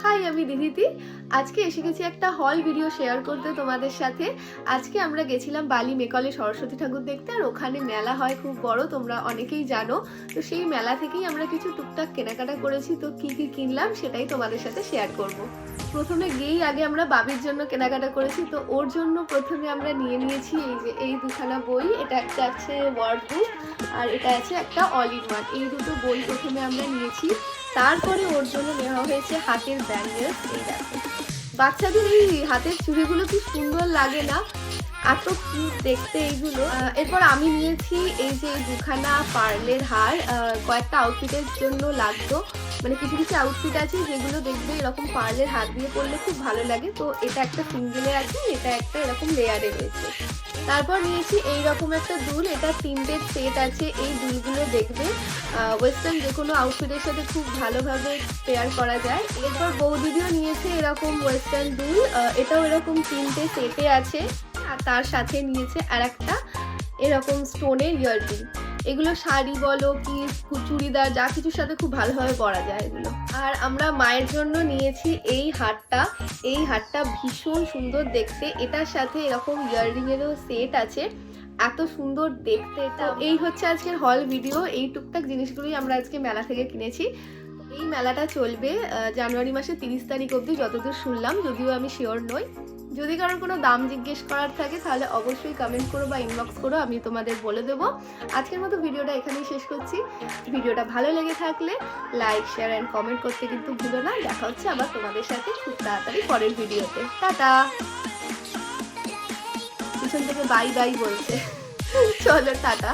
High, আমি দিদিতি। আজকে এসে গেছি একটা হল ভিডিও শেয়ার করতে তোমাদের সাথে। আজকে আমরা গেছিলাম বালি মেকলে সরস্বতী ঠাকুর দেখতে, আর ওখানে মেলা হয় খুব বড়, তোমরা অনেকেই জানো। তো সেই মেলা থেকেই আমরা কিছু টুকটাক কেনাকাটা করেছি। তো কি কি কিনলাম সেটাই তোমাদের সাথে শেয়ার করব। প্রথমে গিয়েই আগে আমরা বাবির জন্য কেনাকাটা করেছি। তো ওর জন্য প্রথমে আমরা নিয়েছি এই দুখানা বই। এটা একটা আছে ওয়ার্ড বুক, আর এটা আছে একটা অল ইন ওয়ান। এই দুটো বই প্রথমে আমরা নিয়েছি। তারপরে ওর জন্য নেওয়া হয়েছে হাতের ব্যান্ডেজ। এই দেখো, বাচ্চাদের এই হাতের চুড়িগুলো কি সুন্দর লাগে না, এত কিউট দেখতে এইগুলো। এরপর আমি নিয়েছি এই যে দুখানা পার্লের হার। কয়েকটা আউটফিটের জন্য লাগতো, মানে কিছু কিছু আউটফিট আছে যেগুলো দেখবে এরকম পার্লের হাত দিয়ে পরলে খুব ভালো লাগে। তো এটা একটা সিঙ্গেলে আছে, এটা একটা এরকম লেয়ারে রয়েছে। তারপর নিয়েছি এইরকম একটা দুল, এটা তিনটের সেট আছে। এই দুলগুলো দেখবে ওয়েস্টার্ন যে কোনো আউটফিটের সাথে খুব ভালোভাবে পেয়ার করা যায়। এরপর বৌদিদিও নিয়েছে এরকম ওয়েস্টার্ন দুল, এটাও এরকম তিনটে সেটে আছে। আর তার সাথে নিয়েছে আর একটা এরকম স্টোনের ইয়াররিং। এগুলো শাড়ি বলো কি চুড়িদার যা কিছুর সাথে খুব ভালোভাবে পরা যায় এগুলো। আর আমরা মায়ের জন্য নিয়েছি এই হারটা। এই হারটা ভীষণ সুন্দর দেখতে, এটার সাথে এরকম ইয়াররিং এরও সেট আছে, এত সুন্দর দেখতে এটা। এই হচ্ছে আজকের হল ভিডিও। এই টুকটাক জিনিসগুলোই আমরা আজকে মেলা থেকে কিনেছি। এই মেলাটা চলবে জানুয়ারি মাসের 30 তারিখ অবধি, যতদূর শুনলাম, যদিও আমি শিওর নই। যদি কারোর কোনো দাম জিজ্ঞেস করার থাকে তাহলে অবশ্যই কমেন্ট করো বা ইনবক্স করো, আমি তোমাদের বলে দেবো। আজকের মতো ভিডিওটা এখানেই শেষ করছি। ভিডিওটা ভালো লেগে থাকলে লাইক, শেয়ার অ্যান্ড কমেন্ট করতে কিন্তু ভুলো না। দেখা হচ্ছে আবার তোমাদের সাথে খুব তাড়াতাড়ি পরের ভিডিওতে। টাটা। পিছন থেকে বাই বাই বলছে। চলো টাটা।